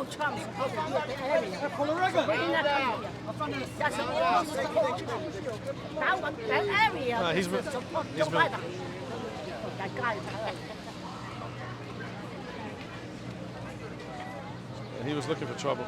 know Trump's supposed to be at the area. So bring that country here. That's all supposed to be. That area He's is supposed to been. Biden. That guy. He was looking for trouble.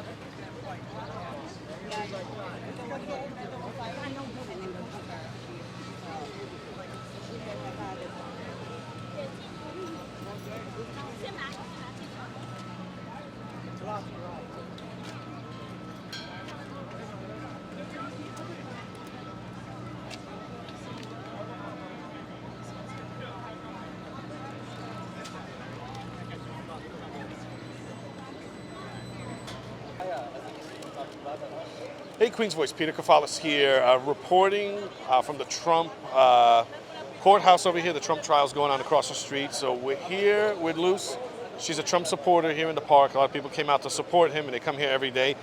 Hey, Queen's Voice, Peter Kefalas here, reporting from the Trump courthouse over here. The Trump trial's going on across the street. So we're here with Luce. She's a Trump supporter here in the park. A lot of people came out to support him, and they come here every day.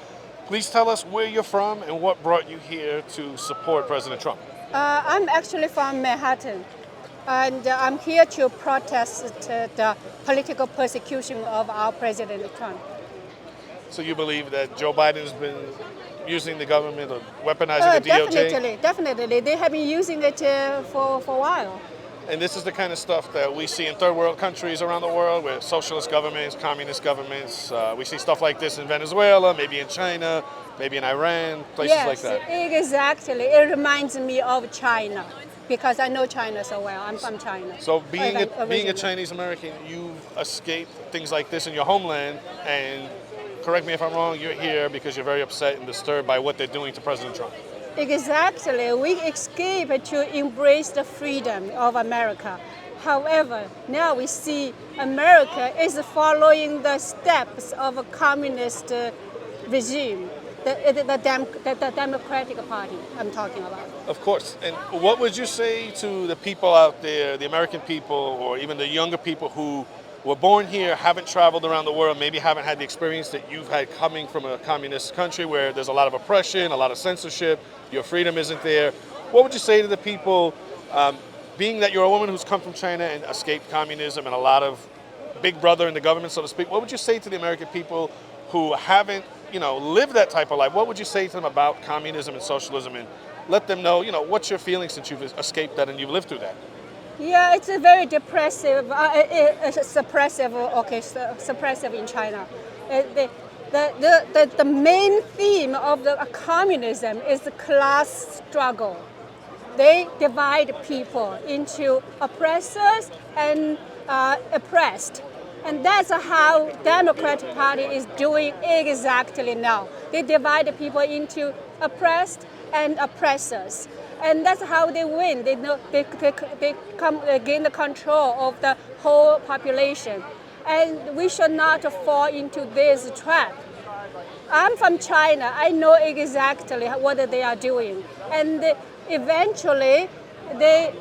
Please tell us where you're from and what brought you here to support President Trump. I'm actually from Manhattan, and I'm here to protest the political persecution of our President Trump. So you believe that Joe Biden's been using the government or weaponizing the DOJ? Definitely. They have been using it for a while. And this is the kind of stuff that we see in third world countries around the world, where socialist governments, communist governments, we see stuff like this in Venezuela, maybe in China, maybe in Iran, places like that. Yes, exactly. It reminds me of China, because I know China so well. I'm from China. So being a Chinese American, you've escaped things like this in your homeland, and correct me if I'm wrong, you're here because you're very upset and disturbed by what they're doing to President Trump. Exactly. We escape to embrace the freedom of America. However, now we see America is following the steps of a communist regime, the Democratic Party I'm talking about. Of course. And what would you say to the people out there, the American people, or even the younger people who were born here, haven't traveled around the world, maybe haven't had the experience that you've had coming from a communist country where there's a lot of oppression, a lot of censorship, your freedom isn't there? What would you say to the people, being that you're a woman who's come from China and escaped communism and a lot of big brother in the government, so to speak, what would you say to the American people who haven't, lived that type of life? What would you say to them about communism and socialism, and let them know, what's your feeling since you've escaped that and you've lived through that? Yeah, it's a very depressive, suppressive in China. The main theme of the communism is the class struggle. They divide people into oppressors and oppressed. And that's how Democratic Party is doing exactly now. They divide people into oppressed and oppressors. And that's how they win. They gain the control of the whole population. And we should not fall into this trap. I'm from China. I know exactly what they are doing. And eventually,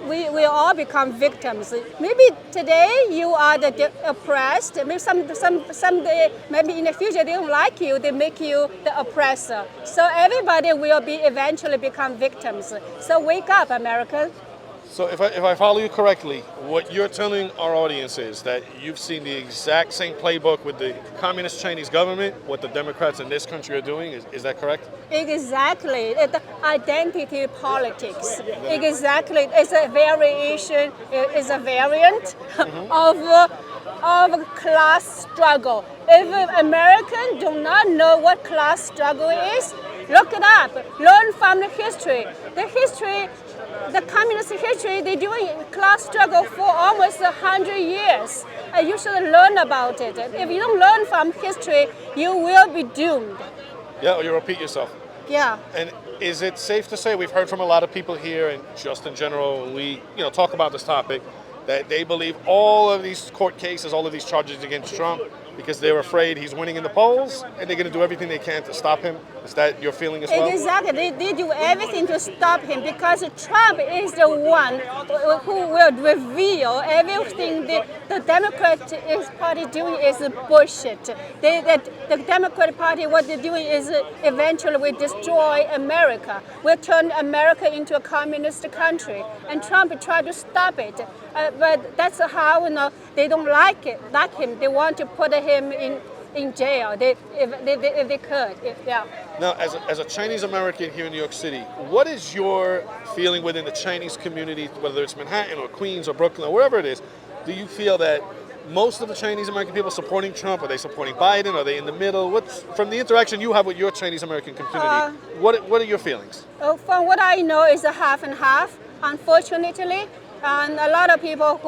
we all become victims. Maybe today you are the oppressed. Maybe someday, maybe in the future they don't like you. They make you the oppressor. So everybody will eventually become victims. So wake up, Americans. So if I follow you correctly, what you're telling our audience is that you've seen the exact same playbook with the communist Chinese government, what the Democrats in this country are doing. Is that correct? Exactly. The identity politics. Exactly. It's a variation, it's a variant of class struggle. If Americans do not know what class struggle is, look it up. Learn from the history. The communist history, they're doing class struggle for almost 100 years. And you should learn about it. If you don't learn from history, you will be doomed. Yeah, or you repeat yourself. Yeah. And is it safe to say, we've heard from a lot of people here, and just in general, when we talk about this topic, that they believe all of these court cases, all of these charges against Trump, because they're afraid he's winning in the polls, and they're going to do everything they can to stop him? Is that your feeling as well? Exactly. They do everything to stop him, because Trump is the one who will reveal everything the Democratic Party doing is bullshit. The Democratic Party, what they're doing is eventually will destroy America, will turn America into a communist country, and Trump tried to stop it. But that's how they don't like him. They want to put him in jail. If they could. Yeah. Now, as a Chinese American here in New York City, what is your feeling within the Chinese community, whether it's Manhattan or Queens or Brooklyn or wherever it is? Do you feel that most of the Chinese American people supporting Trump? Are they supporting Biden? Are they in the middle? What's from the interaction you have with your Chinese American community? What are your feelings? From what I know, is a half and half. Unfortunately, and a lot of people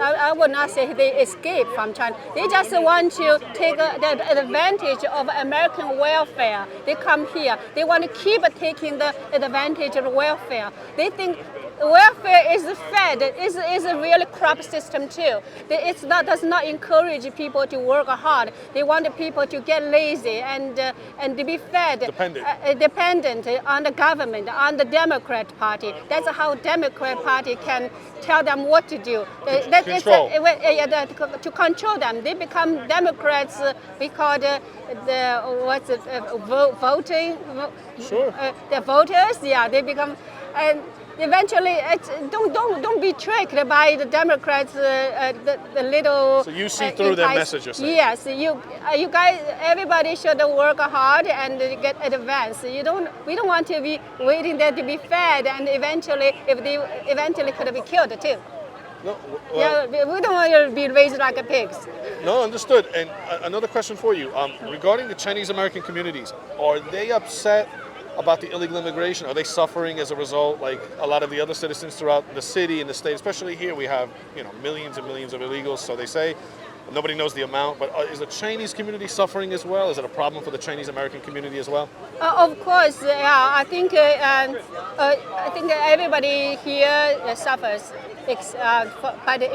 I would not say they escape from China. They just want to take the advantage of American welfare. They come here. They want to keep taking the advantage of welfare. They think welfare is fed. Is a really corrupt system too. Does not encourage people to work hard. They want people to get lazy and to be fed dependent on the government, on the Democrat Party. That's how Democrat Party can tell them what to do. Control. To control them. They become Democrats because voting. Sure. The voters, yeah, they become. And eventually, don't be tricked by the Democrats. The little. So you see through their messages. Yes, you guys, everybody should work hard and get advanced. We don't want to be waiting there to be fed, and eventually could be killed too. No, well, yeah, we don't want to be raised like pigs. No, understood. And another question for you, regarding the Chinese American communities, are they upset about the illegal immigration? Are they suffering as a result, like a lot of the other citizens throughout the city and the state? Especially here, we have millions and millions of illegals. So they say nobody knows the amount. But is the Chinese community suffering as well? Is it a problem for the Chinese American community as well? Of course, yeah. I think everybody here suffers by the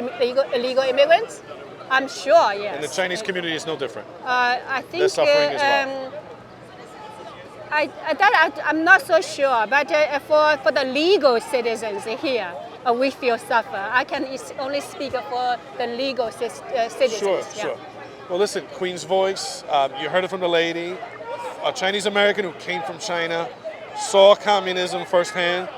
illegal immigrants. I'm sure, yes. And the Chinese community is no different. I think they're suffering as well. I'm not so sure, but for the legal citizens here, we feel suffer. I can only speak for the legal citizens. Sure, sure. Well, listen, Queen's Voice, you heard it from the lady, a Chinese American who came from China, saw communism firsthand,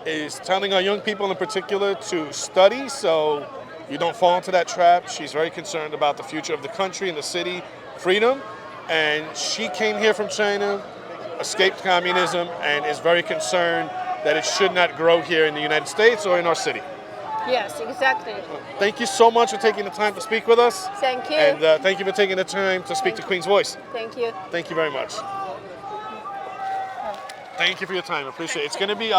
is telling our young people in particular to study so you don't fall into that trap. She's very concerned about the future of the country and the city, freedom, and she came here from China, escaped communism, and is very concerned that it should not grow here in the United States or in our city. Yes, exactly. Thank you so much for taking the time to speak with us. Thank you. And thank you for taking the time to speak to Queen's Voice. Thank you. Thank you very much. Thank you for your time. I appreciate it. It's going to be